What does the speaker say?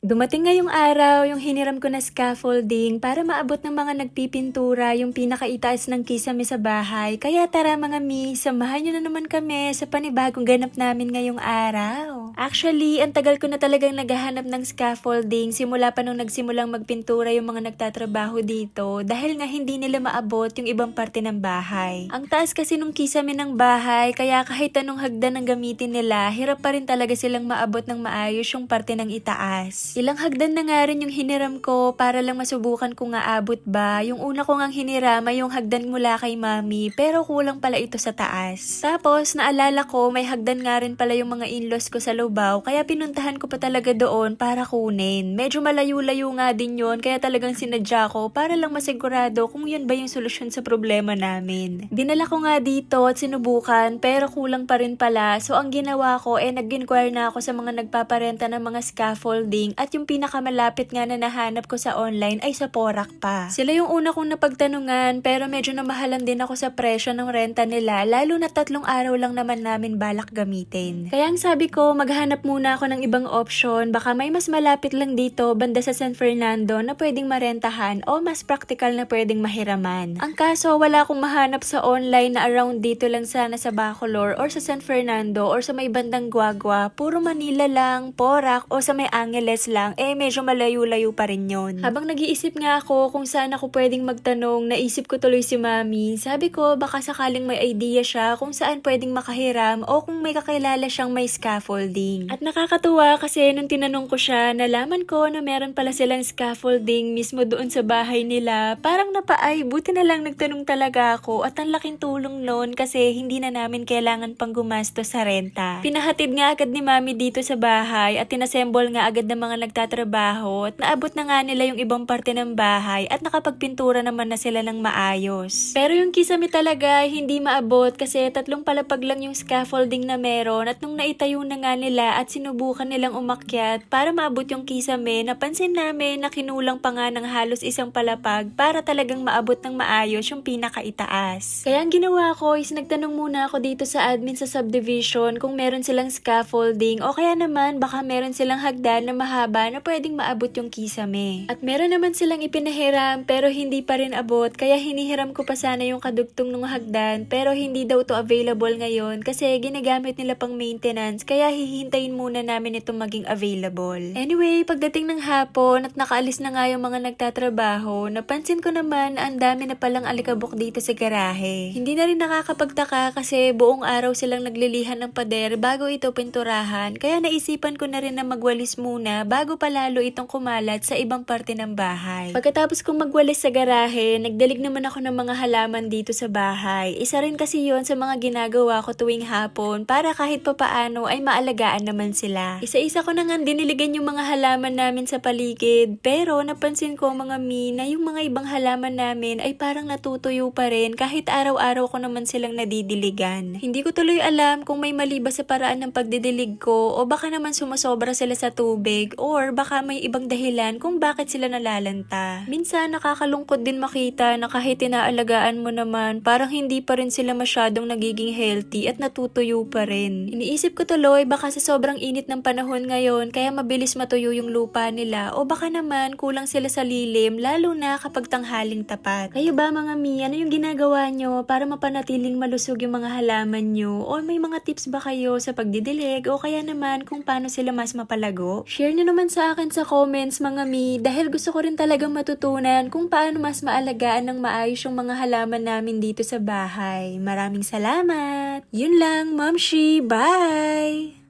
Dumating ngayong araw yung hiniram ko na scaffolding para maabot ng mga nagpipintura yung pinakaitaas ng kisame sa bahay. Kaya tara mga mi, samahan nyo na naman kami sa panibagong ganap namin ngayong araw. Actually, ang tagal ko na talagang naghahanap ng scaffolding simula pa nung nagsimulang magpintura yung mga nagtatrabaho dito dahil nga hindi nila maabot yung ibang parte ng bahay. Ang taas kasi nung kisame ng bahay kaya kahit anong hagdan ang gamitin nila, hirap pa rin talaga silang maabot ng maayos yung parte ng itaas. Ilang hagdan na nga rin yung hiniram ko para lang masubukan kung aabot ba. Yung una ko ngang hiniram ay yung hagdan mula kay mami pero kulang pala ito sa taas. Tapos naalala ko may hagdan nga rin pala yung mga in-laws ko sa Lubao kaya pinuntahan ko pa talaga doon para kunin. Medyo malayo-layo nga din yun kaya talagang sinadya ko para lang masigurado kung yun ba yung solusyon sa problema namin. Dinala ko nga dito at sinubukan pero kulang pa rin pala so ang ginawa ko nag-inquire na ako sa mga nagpaparenta ng mga scaffolding at yung pinakamalapit nga na nahanap ko sa online ay sa Porac pa. Sila yung una kong napagtanungan pero medyo namahalan din ako sa presyo ng renta nila lalo na 3 araw lang naman namin balak gamitin. Kaya ang sabi ko maghanap muna ako ng ibang option baka may mas malapit lang dito banda sa San Fernando na pwedeng marentahan o mas practical na pwedeng mahiraman. Ang kaso wala akong mahanap sa online na around dito lang sana sa Bacolor or sa San Fernando or sa may bandang Guagua, puro Manila lang, Porac o sa may Angeles lang, medyo malayo-layo pa rin yun. Habang nag-iisip nga ako kung saan ako pwedeng magtanong, naisip ko tuloy si mami. Sabi ko baka sakaling may idea siya kung saan pwedeng makahiram o kung may kakilala siyang may scaffolding. At nakakatuwa kasi nung tinanong ko siya, nalaman ko na meron pala silang scaffolding mismo doon sa bahay nila. Parang napaay, buti na lang nagtanong talaga ako at ang laking tulong noon kasi hindi na namin kailangan pang gumasto sa renta. Pinahatid nga agad ni mami dito sa bahay at tinassemble nga agad ng mga nagtatrabaho at naabot na nga nila yung ibang parte ng bahay at nakapagpintura naman na sila ng maayos. Pero yung kisame talaga hindi maabot kasi 3 palapag lang yung scaffolding na meron at nung naitayo na nga nila at sinubukan nilang umakyat para maabot yung kisame, napansin namin na kinulang pa nga ng halos 1 palapag para talagang maabot ng maayos yung pinakaitaas. Kaya ang ginawa ko is nagtanong muna ako dito sa admin sa subdivision kung meron silang scaffolding o kaya naman baka meron silang hagdan na mahaba na pwedeng maabot yung kisame. At meron naman silang ipinahiram pero hindi pa rin abot kaya hinihiram ko pa sana yung kadugtong ng hagdan pero hindi daw to available ngayon kasi ginagamit nila pang maintenance kaya hihintayin muna namin itong maging available. Anyway, pagdating ng hapon at nakaalis na nga yung mga nagtatrabaho, napansin ko naman ang dami na palang alikabok dito sa garahe. Hindi na rin nakakapagtaka kasi buong araw silang naglilihan ng pader bago ito pinturahan kaya naisipan ko na rin na magwalis muna bago pa lalo itong kumalat sa ibang parte ng bahay. Pagkatapos kong magwalis sa garahe, nagdalig naman ako ng mga halaman dito sa bahay. Isa rin kasi yon sa mga ginagawa ko tuwing hapon para kahit papaano ay maalagaan naman sila. Isa-isa ko na nga diniligan yung mga halaman namin sa paligid pero napansin ko mga mi na yung mga ibang halaman namin ay parang natutuyo pa rin kahit araw-araw ko naman silang nadidiligan. Hindi ko tuloy alam kung may mali ba sa paraan ng pagdidilig ko o baka naman sumasobra sila sa tubig or baka may ibang dahilan kung bakit sila nalalanta. Minsan nakakalungkot din makita na kahit inaalagaan mo naman parang hindi pa rin sila masyadong nagiging healthy at natutuyo pa rin. Iniisip ko tuloy baka sa sobrang init ng panahon ngayon kaya mabilis matuyo yung lupa nila o baka naman kulang sila sa lilim lalo na kapag tanghaling tapat. Kayo ba mga mi, ano yung ginagawa nyo para mapanatiling malusog yung mga halaman nyo o may mga tips ba kayo sa pagdidilig o kaya naman kung paano sila mas mapalago? Share nyo naman sa akin sa comments mga mi dahil gusto ko rin talagang matutunan kung paano mas maalagaan ng maayos yung mga halaman namin dito sa bahay. Maraming salamat! Yun lang, Momshi! Bye!